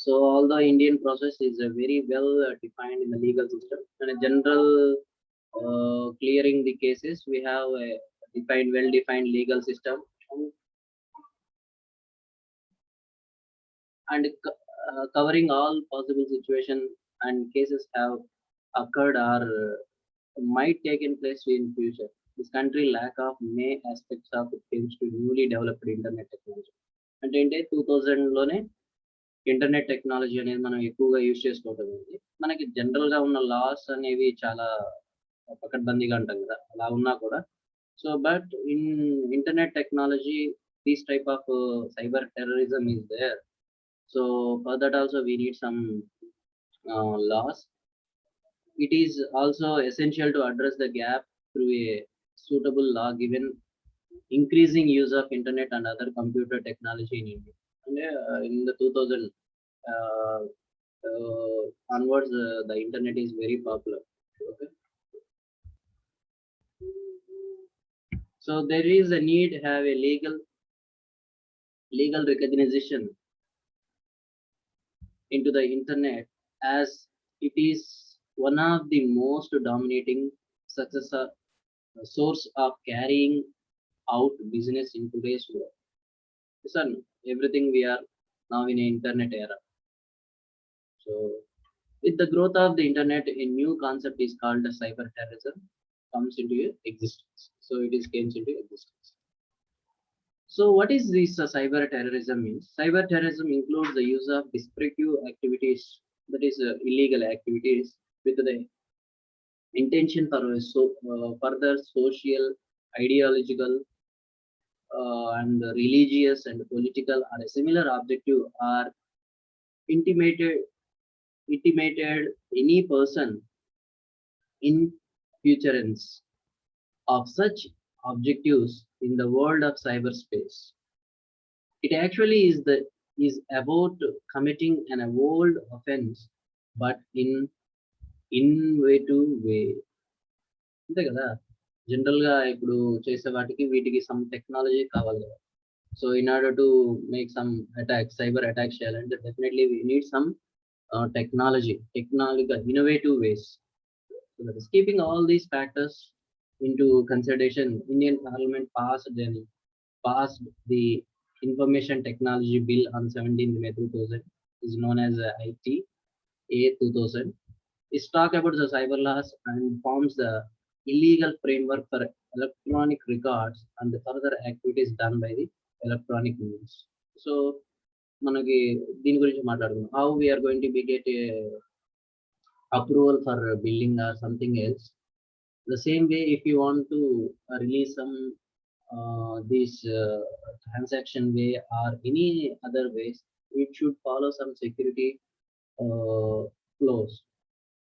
So although Indian process is very well defined in the legal system and a general clearing the cases, we have a well defined legal system, and covering all possible situations and cases have occurred or might take in place in future. This country lack of many aspects of it tends to newly developed internet technology. అంటే 2000 లోనే internet technology అనేది మనం ఎక్కువగా use చేసుకోవటం ఉంది. మనకి జనరల్‌గా ఉన్న లాస్ అనేవి చాలా పకడ్బందీగా అంటాం కదా! అలా ఉన్నా కూడా so but in internet technology these type of cyber terrorism is there. So for that also we need some laws. It is also essential to address the gap through a suitable law given increasing use of internet and other computer technology in India. And in the 2000 uh, onwards, the internet is very popular. Okay. So there is a need to have a legal recognition into the internet, as it is one of the most dominating success source of carrying out business in today's world. Listen, everything we are now in an internet era. So with the growth of the internet, a new concept is called cyber terrorism comes into existence. So it is comes into existence. So what is this cyber terrorism means? Cyber terrorism includes the use of destructive activities, that is illegal activities, with the intention for further social, ideological, and religious and political or a similar objective are intimated any person in furtherance of such objectives in the world of cyberspace. It actually is about committing an old offense, but in innovative way. అంతే కదా! జనరల్‌గా ఇప్పుడు చేసే వాటికి వీటికి some technology కావాలి కదా! So in order to make some attacks, cyber attacks చేయాలంటే definitely we need some technological innovative ways. So that is keeping all these factors into consideration. Indian Parliament passed the Information Technology Bill on 17th May 2000, is known as ITA 2000. It talk about the cyber laws and forms the illegal framework for electronic records and the further activities done by the electronic means. So మనకి దీని గురించి మాట్లాడుకుందాం. How we are going to be get approval for billing or something else. The same way, if you want to release some this transaction way or any other ways, it should follow some security flows,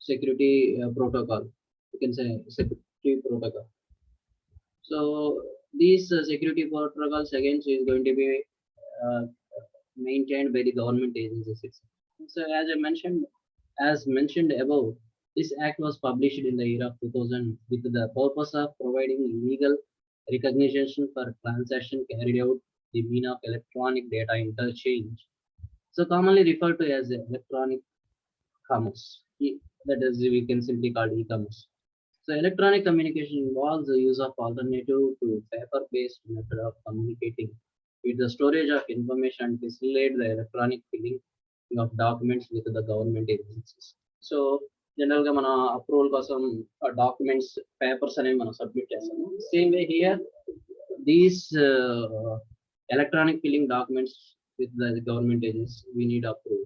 security protocol. You can say security protocol. So these security protocols again is going to be uh, maintained by the government agencies. So as mentioned above, this act was published in the year of 2000 with the purpose of providing legal recognition for transaction carried out the mean of electronic data interchange. So commonly referred to as electronic commerce. That is, we can simply call e-commerce. So electronic communication involves the use of alternative to paper-based method of communicating with the storage of information and facilitate the electronic filling of documents with the government agencies. So జనరల్గా మన approval కోసం documents papers అనేవి మనం submit చేస్తాము. Same way here these electronic filling documents with the government agencies we need approval.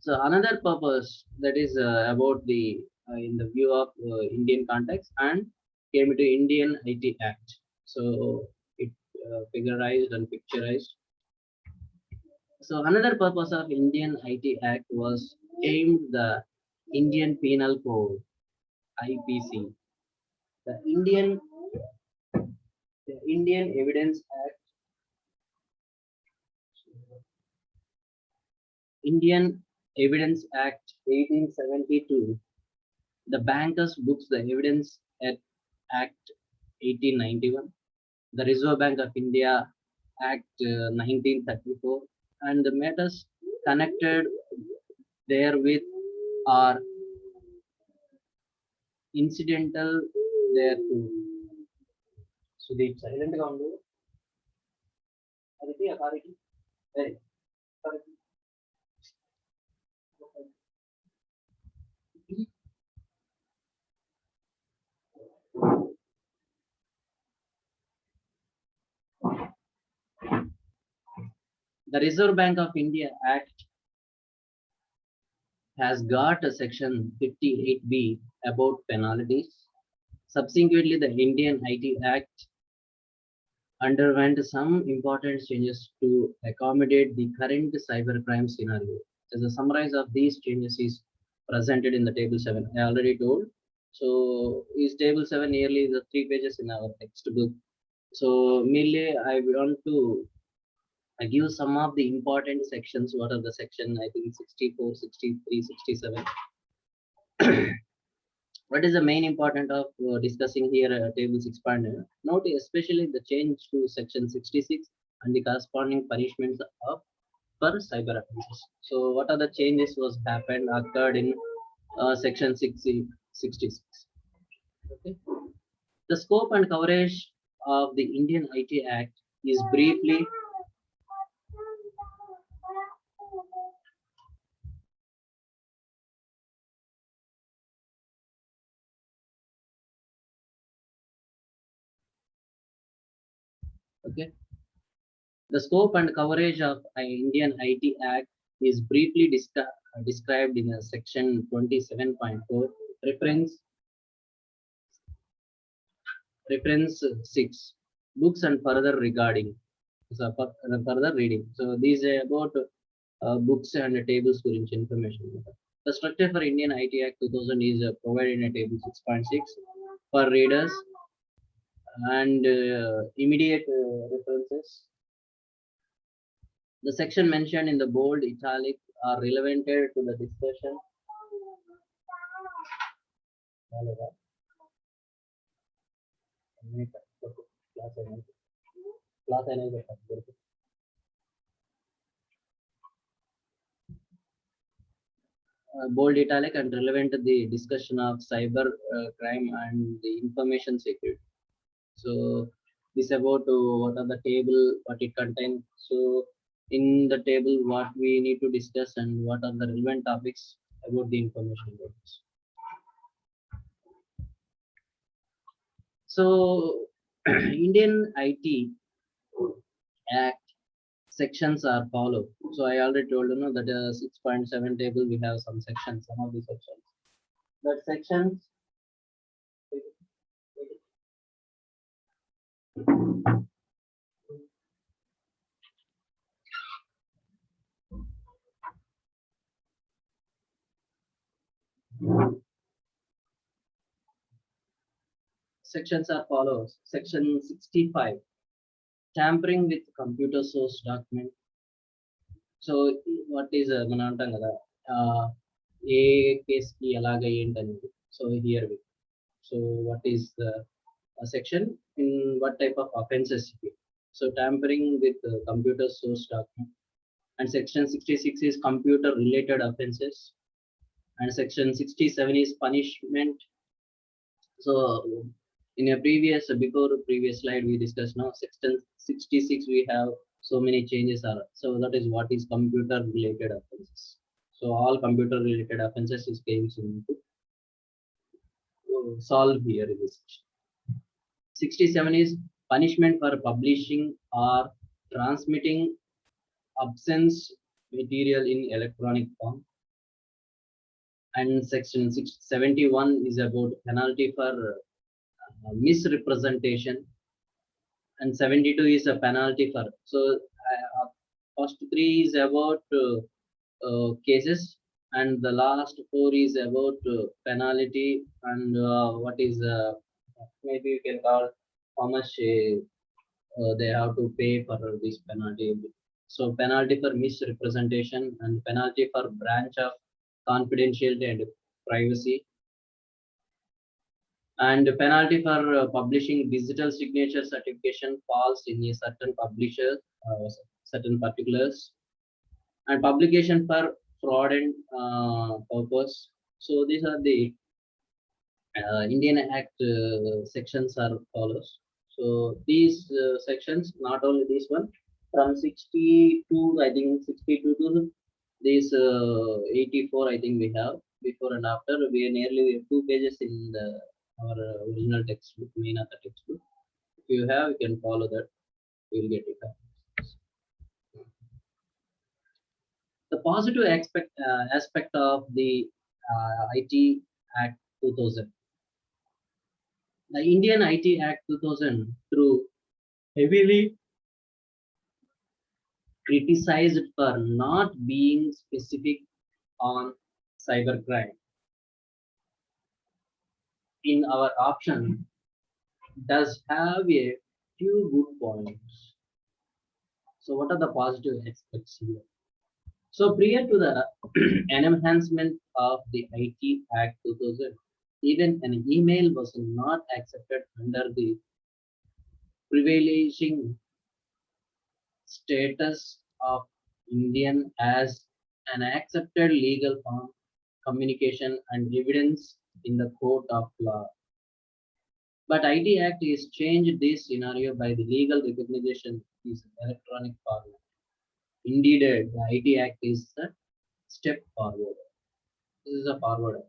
So another purpose that is about the in the view of Indian context and came to Indian IT Act. So it figurized and picturized. So another purpose of Indian IT Act was aimed the Indian Penal Code, IPC. The Indian Evidence Act, Indian Evidence Act 1872, the Bankers Books the Evidence Act 1891, the Reserve Bank of India Act 1934, and the matters connected therewith are incidental thereto. Sudeep, silent గా ఉండు. అది ఆ కారికి. Hey, కారికి. The Reserve Bank of India Act has got a section 58B about penalties. Subsequently, the Indian IT Act underwent some important changes to accommodate the current cybercrime scenario. As a summary of these changes is presented in the table 7. I already told. So is table 7 nearly the 3 pages in our textbook. So merely I want to give some of the important sections. What are the section? I think 64, 63, 67. What is the main important of discussing here table 6 point? Note especially the change to section 66 and the corresponding punishments of for cyber offenses. So what are the changes was happened occurred in section 66? Okay. The scope and coverage of the Indian IT Act is briefly okay. The scope and coverage of Indian IT Act is briefly described in section 27.4 reference 6 books and further regarding so further reading. So these are about books and tables గురించి information. The structure for Indian IT Act 2000 is provided in a table 6.6 for readers and immediate references. The section mentioned in the bold italic are relevant to the discussion. Bold italic and relevant to the discussion of cyber crime and the information security. So this about what are the table, what it contains. So in the table, what we need to discuss and what are the relevant topics about the information about this. So Indian IT Act sections are followed. So I already told you know that 6.7 table we have some sections, some of the sections. That sections sections are follows. Section 65, tampering with computer source document. So what is మనం అంటాం కదా ఏ case కి ఎలాగ ఏంటనేది. So here we. So what is the section in what type of offenses? So tampering with computer source document. And section 66 is computer related offenses. And section 67 is punishment. So in a previous slide we discussed now section 66 we have so many changes are. So that is what is computer related offenses. So all computer related offenses is going to solve here in this section. 67 is punishment for publishing or transmitting obscene material in electronic form. And section 71 is about penalty for misrepresentation. And 72 is a penalty for. So first 3 is about cases, and the last 4 is about penalty and what is maybe you can call how much they have to pay for this penalty. So penalty for misrepresentation and penalty for breach of confidentiality and privacy, and penalty for publishing digital signature certification falls in a certain publisher certain particulars. and publication for fraud and purpose. So these are the Indian Act sections are follows. So these sections, not only this one, from 62, I think 62 to this 84, I think we have before and after. We are nearly 2 pages in our original textbook, main of the textbook. If you have, you can follow that. You will get it. The positive aspect of the IT Act 2000. The Indian IT Act 2000, through heavily criticized for not being specific on cybercrime. In our option, does have a few good points. So, what are the positive aspects here? So, prior to the enhancement of the IT Act 2000, even an email was not accepted under the prevailing status of Indian as an accepted legal form, communication, and evidence in the court of law. But IT Act is changed this scenario by the legal recognition is electronic format. Indeed, the IT Act is a step forward. This is a forward.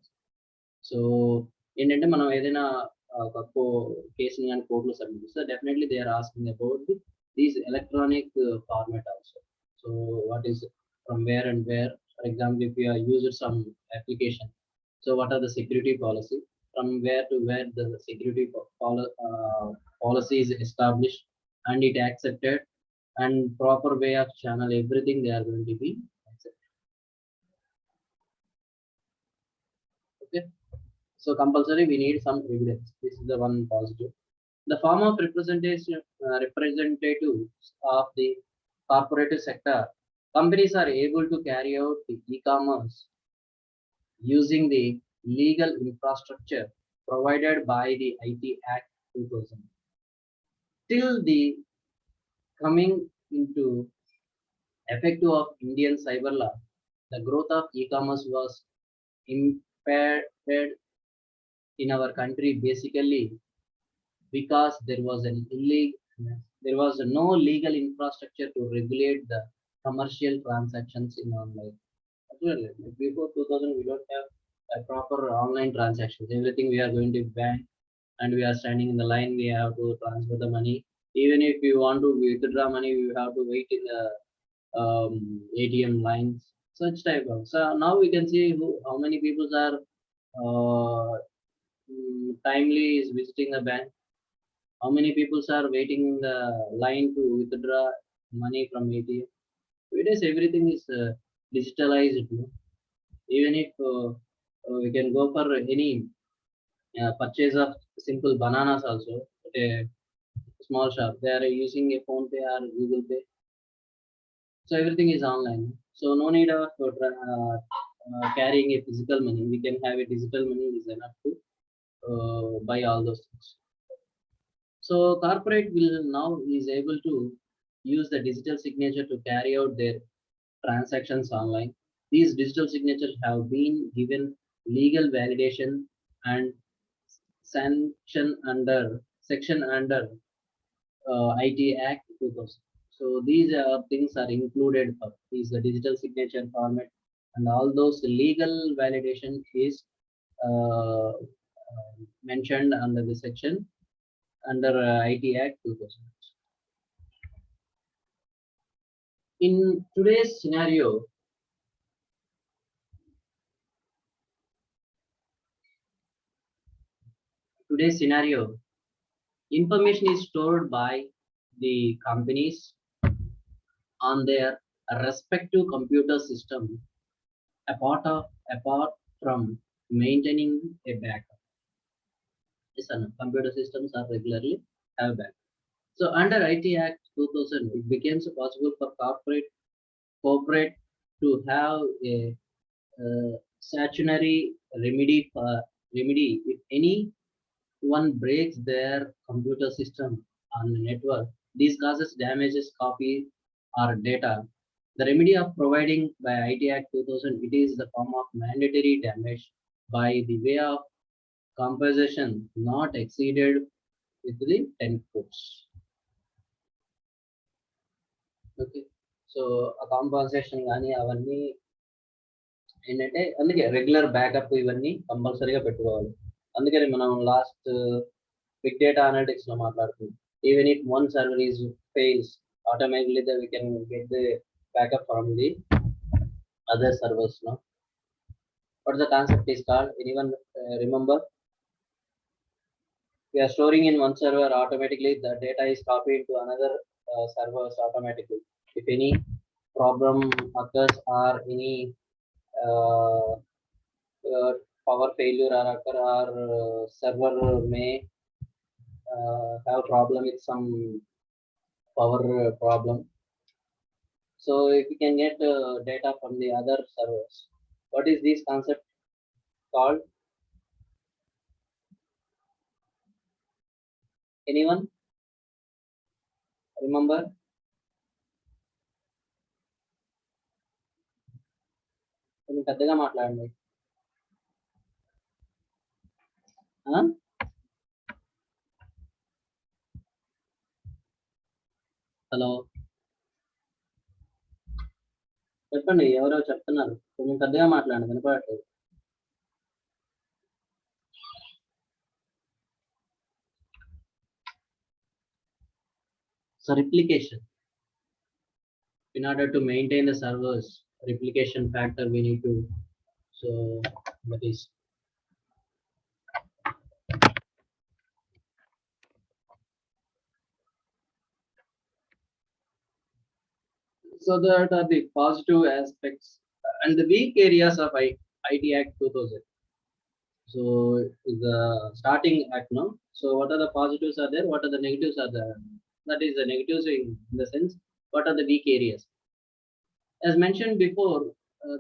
So ఏంటంటే మనం ఏదైనా ఒక కేసుని కానీ కోర్టులో submit చేస్తే definitely they are asking about these electronic format also. So what is from where and where, for example if you are used some application, so what are the security policy, from where to where the security policy is established and it accepted, and proper way of channel, everything they are going to be accepted. Okay, so compulsory we need some evidence. This is the one positive. The form of representation representatives of the corporate sector, companies are able to carry out the e-commerce using the legal infrastructure provided by the IT Act 2000. Till the coming into effective of Indian cyber law, the growth of e-commerce was impaired in our country basically because there was no legal infrastructure to regulate the commercial transactions in online. Before 2000, we don't have a proper online transactions. Everything we are going to bank and we are standing in the line. We have to transfer the money. Even if you want to withdraw money, we have to wait in the ATM lines. Such type of. So now we can see how many people are timely is visiting the bank. How many people are waiting in the line to withdraw money from ATM. Nowadays everything is digitalized. Even if we can go for any purchase of simple bananas also at a small shop, they are using a phone pay or Google Pay. So everything is online. So no need of carrying a physical money. We can have a digital money is enough to buy all those things. So corporate will now is able to use the digital signature to carry out their transactions online. These digital signatures have been given legal validation and sanction under section under IT Act 2000. So these things are included for these digital signature format, and all those legal validation is mentioned under the section under IT Act 2000. In today's scenario, information is stored by the companies on their respective computer system apart from maintaining a backup. Yes, computer systems are regularly have backup. So under IT Act 2000, it becomes possible for corporate to have a statutory remedy if anyone breaks their computer system on the network. This causes damages copy or data. The remedy of providing by IT Act 2000, it is the form of mandatory damage by the way of compensation not exceeded with the 10 crores. Okay. So a compensation కానీ అవన్నీ ఏంటంటే అందుకే regular backup ఇవన్నీ కంపల్సరీగా పెట్టుకోవాలి. అందుకని మనం last big data analytics లో మాట్లాడుతుంది. Even if one server is fails automatically that we can get the backup from the other servers. No, what the concept is called, anyone remember? We are storing in one server, automatically the data is copied to another servers automatically. If any problem occurs or any uh, power failure or occur, or server may have problem with some power problem. So if you can get data from the other servers, what is this concept called? Anyone remember? కొంచెం పెద్దగా మాట్లాడండి. Hello, చెప్పండి, ఎవరో చెప్తున్నారు, కొంచెం పెద్దగా మాట్లాడండి, వినపడట్లేదు. So replication, in order to maintain the servers replication factor, we need to, so that is so that are the positive aspects and the weak areas of IT Act 2000. So the starting act now. So what are the positives are there? What are the negatives are there? That is the negatives in the sense. What are the weak areas? As mentioned before,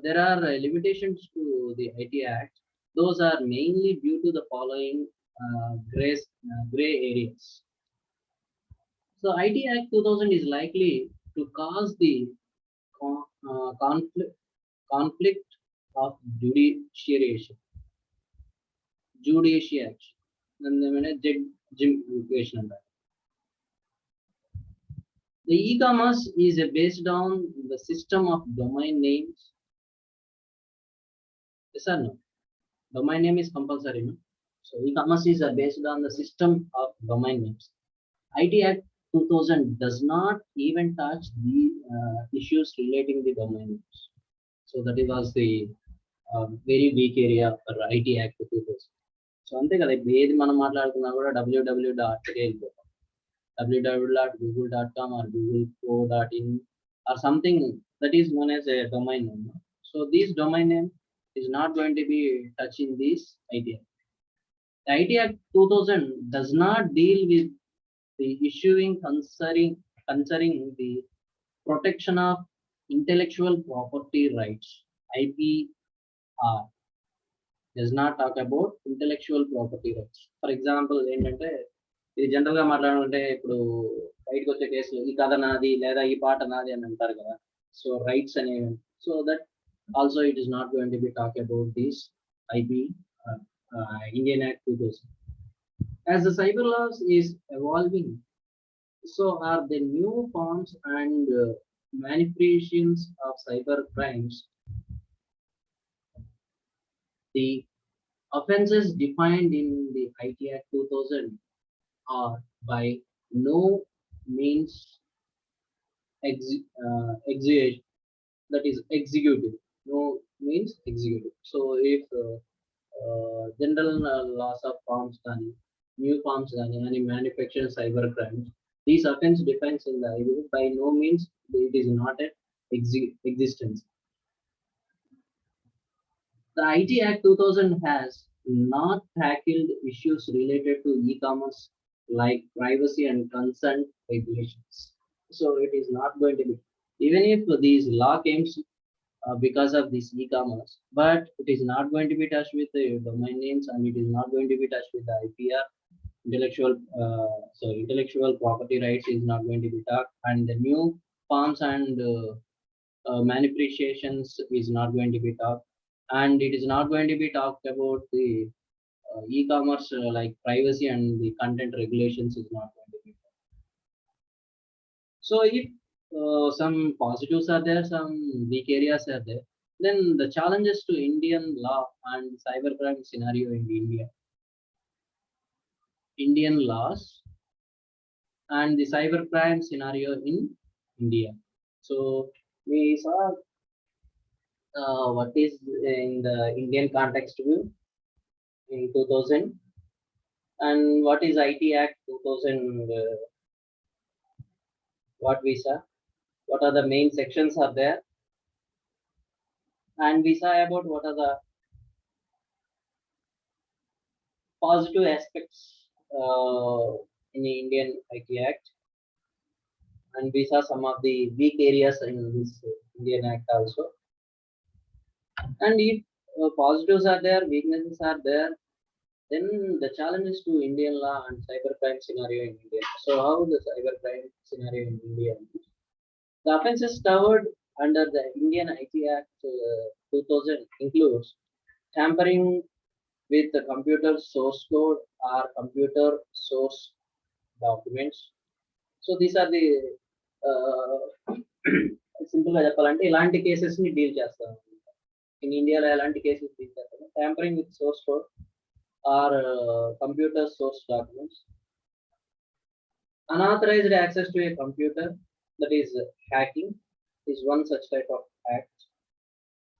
there are limitations to the IT Act. Those are mainly due to the following gray areas. So IT Act 2000 is likely to cause the conflict of judiciation. The e-commerce is based on the system of domain names. Yes or no? Domain name is compulsory, no? So e-commerce is based on the system of domain names. IT Act 2000 does not even touch the issues relating the domain names. So that was the very weak area for IT Act 2000. So అంతే కదా, ఇప్పుడు ఏది మనం మాట్లాడుకున్నా కూడా www.google.com or googleco.in or something that is known as a domain name. So this domain name is not going to be touching this IT Act. The IT Act 2000 does not deal with the issuing concerning the protection of intellectual property rights, IPR. Does not talk about intellectual property rights. For example, ఏంటంటే ఇది general గా మాట్లాడుకుంటే ఇప్పుడు బయటకు వచ్చే కేసులు ఈ కథ నాది లేదా ఈ పాట నాది అని అంటారు కదా. సో రైట్స్ అనేవి, so that also it is not going to be talk about this IP Indian Act 2000. As the cyber laws is evolving, so are the new forms and manipulations of cyber crimes. The offenses defined in the IT Act 2000 are by no means that is executive. No means executive. So if general loss of forms and new forms and any manufactured cyber crimes, these offense defines in the IPR by no means it is not at existence. The IT Act 2000 has not tackled issues related to e-commerce like privacy and consent regulations. So it is not going to be, even if these law comes because of this e-commerce, but it is not going to be touched with the domain names and it is not going to be touched with the IPR. Intellectual property rights is not going to be touched, and the new forms and manipulations is not going to be talked, and it is not going to be talked about the e-commerce like privacy and the content regulations is not going to be talked. So if some positives are there, some weak areas are there, then the challenges to Indian law and cybercrime scenario in India, Indian laws and the cybercrime scenario in India. So we saw what is in the Indian context view in 2000 and what is IT Act 2000, what we saw, what are the main sections are there, and we saw about what are the positive aspects in the Indian IT Act, and we saw some of the weak areas in this Indian Act also. And if positives are there, weaknesses are there, then the challenges to Indian law and cybercrime scenario in India. So how the cybercrime scenario in India? The offences covered under the Indian IT Act 2000 includes tampering with the computer source code or computer source documents. So these are the simple గా చెప్పాలంటే ఇలాంటి cases ని deal చేస్తాం in ఇండియాలో ఎలాంటి cases deal చేస్తాము tampering with source code or computer source documents unauthorized access to a computer, that is hacking is one such type of act,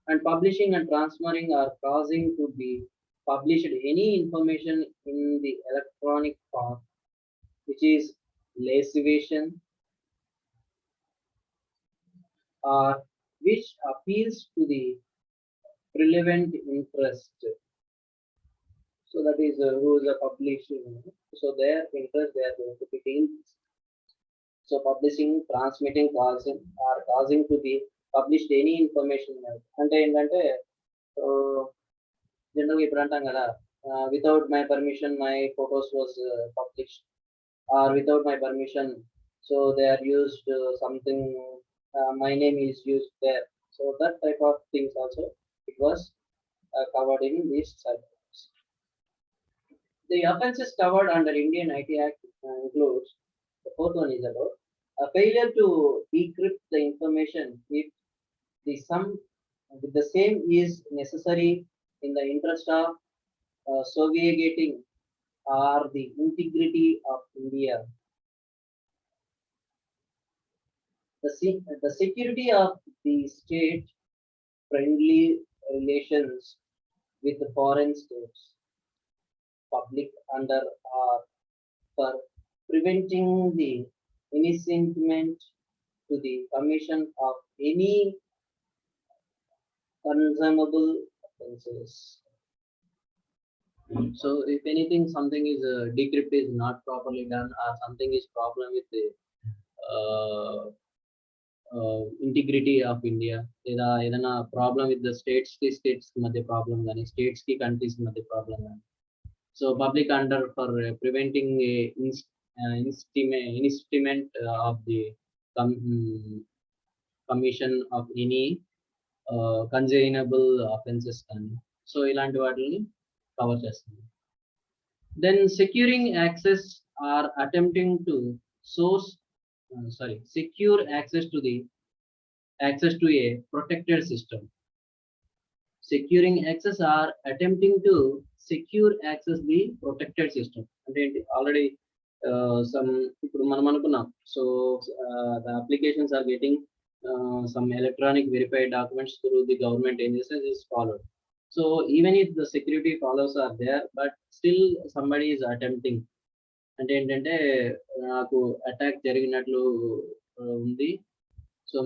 and publishing and transferring or causing to be published any information in the electronic form which is lascivation or which appeals to the relevant interest. So that is who is the publishing. So their interest they are going to be gained. So publishing, transmitting, causing or causing to be published any information. అంటే ఏంటంటే జనరల్గా ఇప్పుడు అంటాం కదా without my permission my photos was published or without my permission so they are used something my name is used there. So that type of things also it was covered in this cybercrimes. The offences covered under Indian IT Act includes the fourth one is about a failure to decrypt the information if the sum with the same is necessary in the interest of subjugating or the integrity of India. The security of the state friendly relations with the foreign states, public under or for preventing the innocent to the commission of any consumable offences. So if anything, something is decrypt is not properly done or something is problem with the integrity of India లేదా ఏదైనా problem with the states మధ్య problem కానీ states కి countries మధ్య problem కానీ so public under for preventing instrument of the commission of any cognizable offences కానీ so ఇలాంటి వాటిని కవర్ చేస్తుంది. Then securing access or attempting to source secure access to a protected system. Securing access or attempting to secure access the protected system. అంటే already some ఇప్పుడు మనం అనుకున్నాం so the applications are getting some electronic verified documents through the government agencies is followed. So even if the security follows are there but still somebody is attempting అంటే ఏంటంటే నాకు attack జరిగినట్లు ఉంది so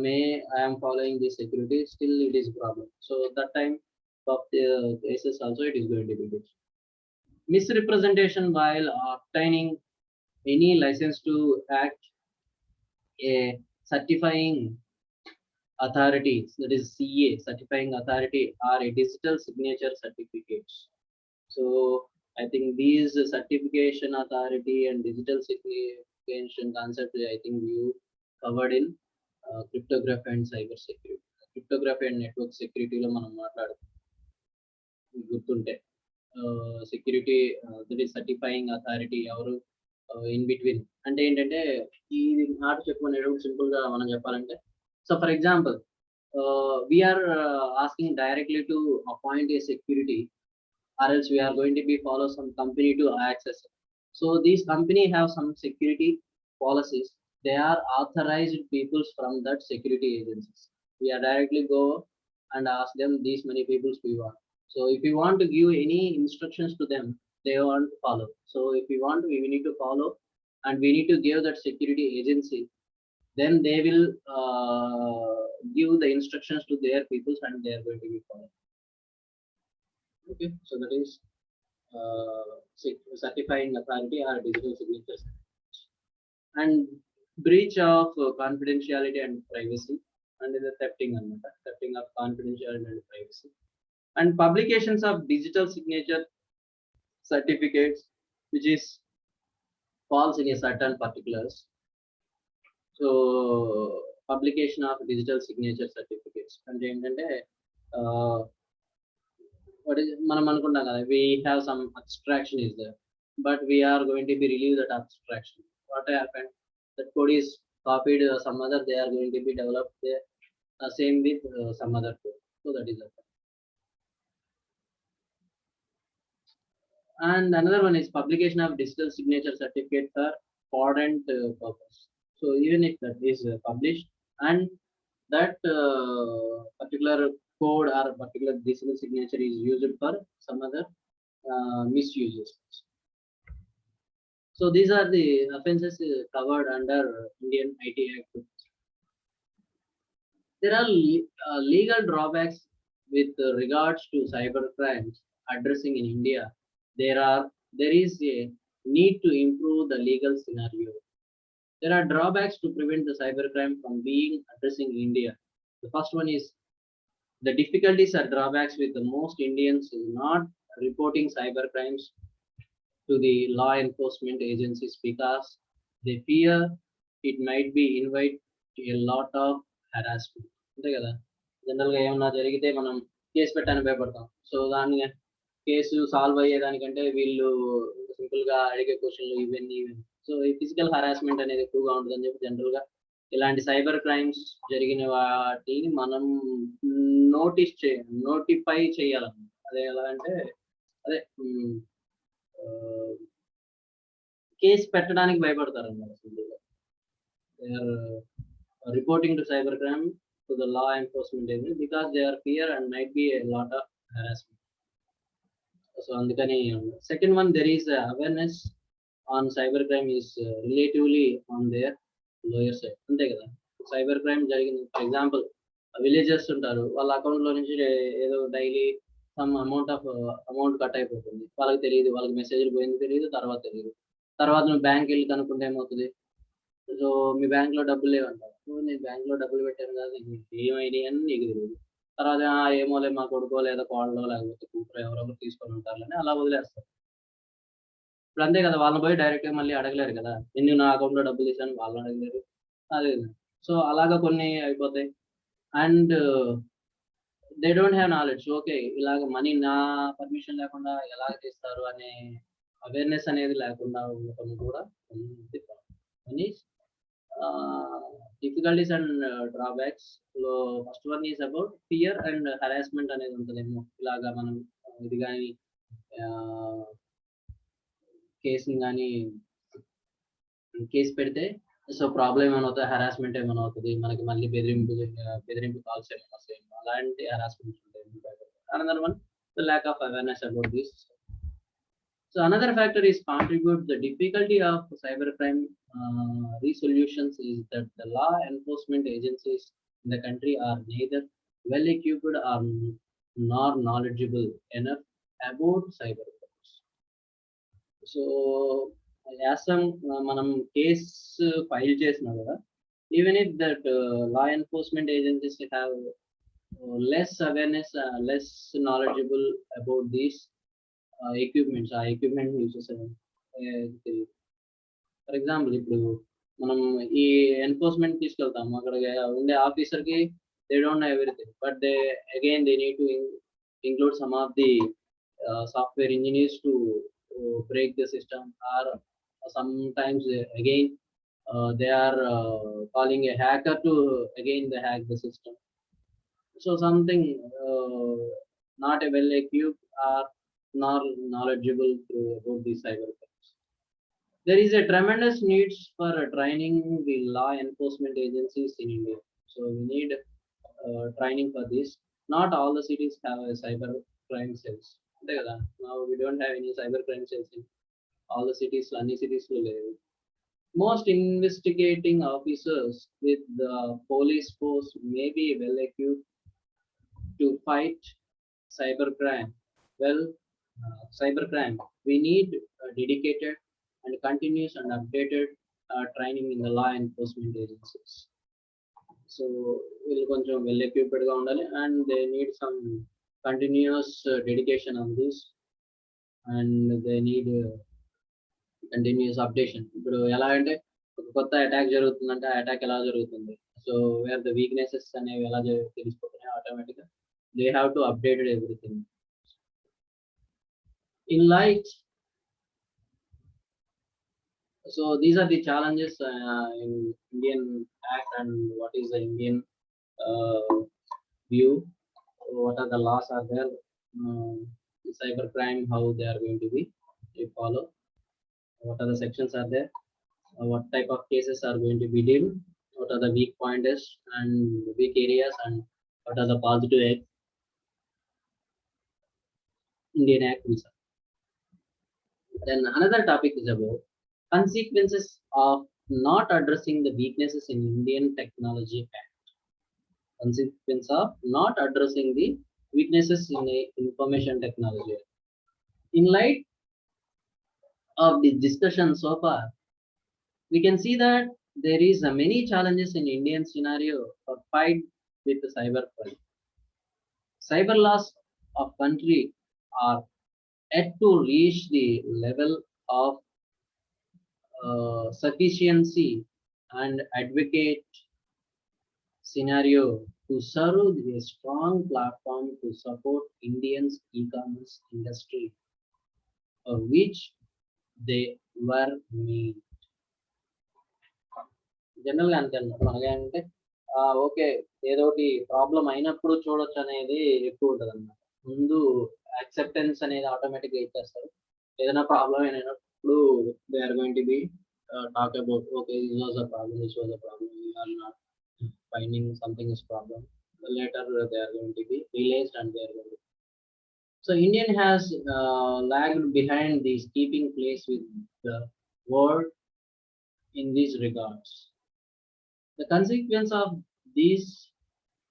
I'm following this security still it is problem so that time of the cases also it is going to be good. Misrepresentation while obtaining any license to act, a certifying authority, that is CA certifying authority or a digital signature certificates. So I think these certification authority and digital certification concept I think you covered in cryptography and cyber security. Cryptography and network సెక్యూరిటీలో మనం మాట్లాడుతాం గుర్తుంటే. Security that is certifying authority ఎవరు in between అంటే ఏంటంటే ఇది మాట చెప్పుకునేటప్పుడు సింపుల్గా మనం చెప్పాలంటే, so for example we are asking directly to appoint a security or else we are going to be follow some company to access it. So these company have some security policies. They are authorized peoples from that security agencies. We are directly go and ask them these many peoples we want. So if you want to give any instructions to them, they want to follow. So if we want to, we need to follow and we need to give that security agency. Then they will give the instructions to their peoples and they are going to be followed. Okay, so that is certifying authority or digital signatures. And breach of confidentiality and privacy, and the thefting of confidentiality and privacy, and publications of digital signature certificates which is falls in a certain particulars. So publication of digital signature certificates అంటే ఏంటంటే what is మనం అనుకుంటాం కదా, we have some abstraction is there, but we are going to be relieve that abstraction. What happened, that code is copied some other, they are going to be developed there same with some other code. So that is that. And another one is publication of digital signature certificate for fraudulent purpose. So even if that is published and that particular code or particular digital signature is used for some other misuses. So these are the offenses covered under Indian IT Act. There are legal drawbacks with regards to cyber crimes addressing in India. There is a need to improve the legal scenario. There are drawbacks to prevent the cybercrime from being addressing in India. The first one is the difficulties or drawbacks with the most Indians not reporting cyber crimes to the law enforcement agencies because they fear it might be invite a lot of harassment. అంతే కదా, జనరల్గా ఏమన్నా జరిగితే మనం case పెట్టడానికి భయపడతాం. So దాన్ని case solve అయ్యేదానికంటే వీళ్ళు సింపుల్గా అడిగే క్వశ్చన్లు ఇవన్నీ. సో ఈ ఫిజికల్ హరాస్మెంట్ అనేది ఎక్కువగా ఉంటుందని చెప్పి జనరల్గా ఇలాంటి సైబర్ క్రైమ్స్ జరిగిన వాటిని మనం నోటిఫై చేయాలన్నమాట. అదే ఎలా అంటే అదే కేసు పెట్టడానికి భయపడతారు అన్నమాట. సింపుల్గా they are reporting to cyber crime to the law enforcement agency because they are fear and might be a lot of harassment. So అందుకని second one, there is awareness on cyber crime is relatively on their lower side. అంతే కదా, cyber crime జరిగింది for example villagers ఉంటారు, వాళ్ళ అకౌంట్లో నుంచి ఏదో daily some amount cut అయిపోతుంది, వాళ్ళకి తెలియదు, వాళ్ళకి మెసేజ్లు పోయింది తెలియదు, తర్వాత తెలియదు. తర్వాత నువ్వు బ్యాంక్ వెళ్ళి కనుక్కుంటే ఏమవుతుంది, సో మీ బ్యాంక్లో డబ్బులు లేవంటారు. నేను బ్యాంక్లో డబ్బులు పెట్టాను కదా, ఏమైనాయి అని నీకు తెలియదు. తర్వాత ఏమోలే మా కొడుకో లేదా కోడలో లేకపోతే కూతురు ఎవరెవరు తీసుకొని ఉంటారని అలా వదిలేస్తారు. ఇప్పుడు అంతే కదా, వాళ్ళని పోయి డైరెక్ట్గా మళ్ళీ అడగలేరు కదా, నేను నా అకౌంట్లో డబ్బులు తీసాను వాళ్ళు అడగలేరు. అదే సో అలాగా కొన్ని అయిపోతాయి. And they don't have knowledge. Okay, ఇలాగ మనీ నా పర్మిషన్ లేకుండా ఎలా తీస్తారు అనే అవేర్నెస్ అనేది లేకుండా ఉండటం కూడా ఉంది. డిఫికల్టీస్ అండ్ డ్రాబ్యాక్స్ లో first one is about fear and harassment అనేది ఉంటుందేమో. ఇలాగా మనం ఇది కానీ కేసుని కానీ కేసు పెడితే సో ప్రాబ్లం ఏమైనా అవుతుంది, హరాస్మెంట్ ఏమైనా అవుతుంది, మనకి మళ్ళీ బెదిరింపు కాల్స్ ఏమైనా వస్తాయి, అలాంటి హరాస్మెంట్ ఉంటాయి. Another one, the lack of awareness about this. So another factor is contribute the difficulty of cybercrime resolutions is that the law enforcement agencies in the country are neither well equipped or nor knowledgeable enough about cybercrimes. So as మనం case file చేసినా కూడా, even if that law enforcement agencies have less awareness, less knowledgeable about these equipments, ఆ equipment use చేసేది. For example ఇప్పుడు మనం ఈ enforcement తీసుకెళ్తాము, అక్కడ ఉండే ఆఫీసర్కి They don't have everything, but they need to include some of the software engineers to break the system, or sometimes again they are calling a hacker to again they hack the system. So something not a well equipped or not knowledgeable about the cyber crimes. There is a tremendous need for training the law enforcement agencies in India. So we need training for this. Not all the cities have a cyber crime cells. అంతే కదా. Now we don't have any cyber crime cells in all the cities. అన్ని cities లో లేవు. Most investigating officers with the police force may be well equipped to fight cybercrime. Well, cybercrime, we need dedicated and continuous and updated training in the law enforcement agencies. So వీళ్ళు కొంచెం well ఎక్విప్డ్గా ఉండాలి, and they need some continuous dedication on this, and they need continuous updation. ఇప్పుడు ఎలా అంటే ఒక కొత్త attack జరుగుతుందంటే ఆ అటాక్ ఎలా జరుగుతుంది, సో వేర్ ద వీక్నెసెస్ అనేవి ఎలా తెలిసిపోతున్నాయి ఆటోమేటిక్గా. They have to updated everything. In light, so these are the challenges in Indian Act, and what is the Indian view, what are the laws are there, cybercrime, how they are going to be follow, what are the sections are there, what type of cases are going to be dealt, what are the weak pointers and weak areas, and what are the positive Indian Act. Then another topic is about consequences of not addressing the weaknesses in Indian Technology Act. Consequence of not addressing the weaknesses in the information technology. In light of the discussion so far, we can see that there is many challenges in Indian scenario for fight with the cyber crime. Cyber laws of country are yet to reach the level of sufficiency and advocate scenario to serve a strong platform to support Indians e-commerce industry, for which they were made. జనరల్గా అంతే అనమాట. అంటే okay, ఏదో ఒకటి problem అయినప్పుడు చూడొచ్చు అనేది ఎక్కువ ఉంటుంది అన్నమాట. ముందు యాక్సెప్టెన్స్ అనేది ఆటోమేటిక్గా ఇచ్చేస్తారు. ఏదైనా ప్రాబ్లం అయినప్పుడు they are going to be talk about, okay this was a problem, this was a problem, you are not finding something is problem. Later they are going to be realized and they are going to. So Indian has lagged behind these, keeping pace with the world in these regards. The consequence of these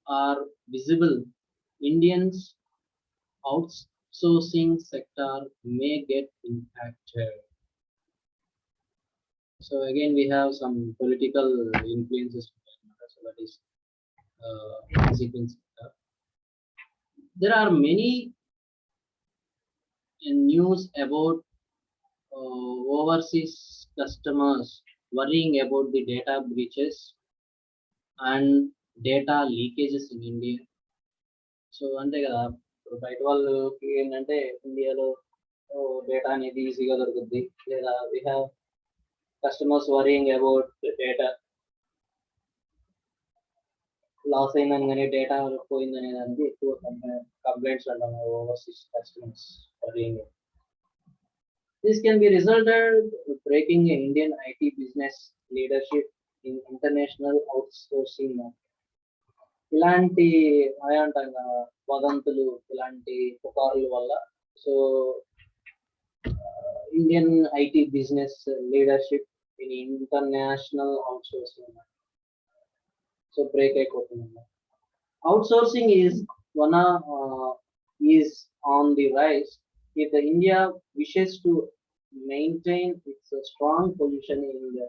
are visible. Indians outsourcing sector may get impacted. So again we have some political influences, so that is consequence. There are many news about overseas customers worrying about the data breaches and data leakages in India. So అంతే కదా, బయట వాళ్ళకి ఏంటంటే ఇండియాలో data అనేది ఈజీగా దొరుకుద్ది, లేదా we have customers worrying about data loss అయిందని, కానీ డేటా పోయిందనే దానికి ఎక్కువ కంప్లైంట్స్ అంటాం overseas customers worrying. This can be resulted breaking Indian IT business leadership in international outsourcing market. ఇలాంటి అంటాం వదంతులు, ఇలాంటి పుకార్ల వల్ల so Indian IT business leadership in international outsourcing so break అయిపోతుంది. Outsourcing is on the rise. If the India wishes to maintain its strong position in the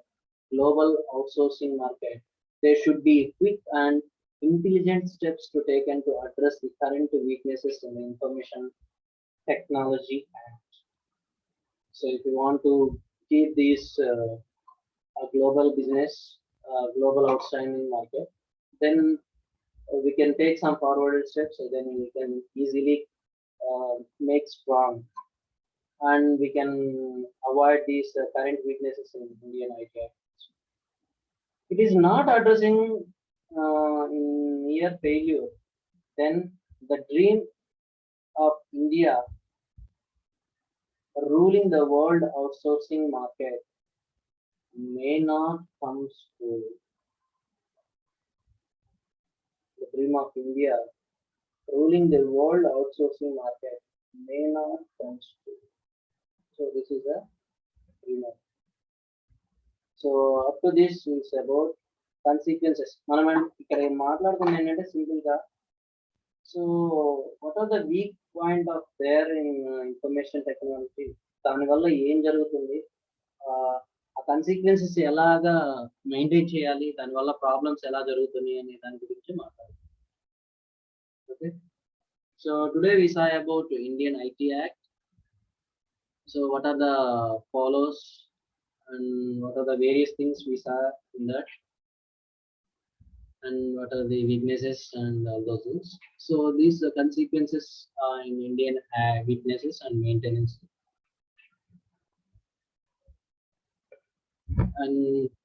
global outsourcing market, there should be quick and intelligent steps to take and to address the current weaknesses in the Information Technology Act. So if you want to keep this a global business, global outstanding market, then we can take some forwarded steps, so then we can easily make strong, and we can avoid these current weaknesses in Indian IT. It is not addressing in near failure, then the dream of India ruling the world outsourcing market may not come true. The dream of India ruling the world outsourcing market may not come true. So this is a dream of. So up to this is about consequences. మనం ఇక్కడ మాట్లాడుతున్న ఏంటంటే simple గా, so what are the weak point of their in information technology, దానివల్ల ఏం జరుగుతుంది, ఆ consequences ఎలాగా మెయింటైన్ చేయాలి, దానివల్ల ప్రాబ్లమ్స్ ఎలా జరుగుతున్నాయి అనే దాని గురించి మాట్లాడాలి. Okay, so today we saw about Indian IT Act. So what are the follows and what are the various things we saw in that, and what are the weaknesses and all those things. So these consequences in Indian weaknesses and maintenance. And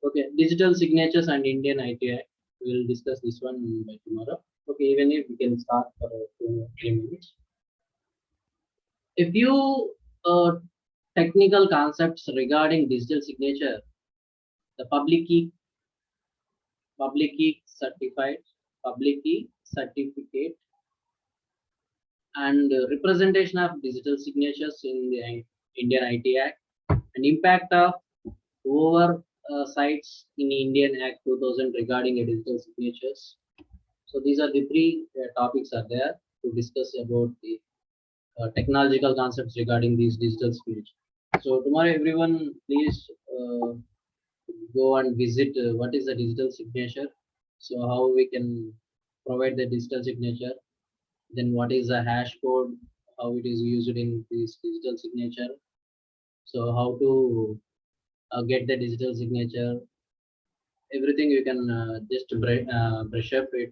okay, digital signatures and Indian IT Act. We will discuss this one by tomorrow. Okay, even if we can start for 2 3 minutes. A few technical concepts regarding digital signature. The public key certificate, and representation of digital signatures in the Indian IT Act, and impact of oversights in Indian Act 2000 regarding digital signatures. So these are the three topics are there to discuss about the technological concepts regarding these digital signatures. So tomorrow, everyone, please go and visit what is the digital signature. So how we can provide the digital signature, then what is the hash code, how it is used in this digital signature, so how to get the digital signature, everything you can just brush up it,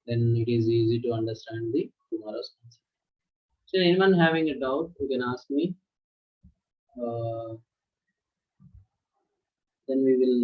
then it is easy to understand the tomorrow's concept. So anyone having a doubt, you can ask me, then we will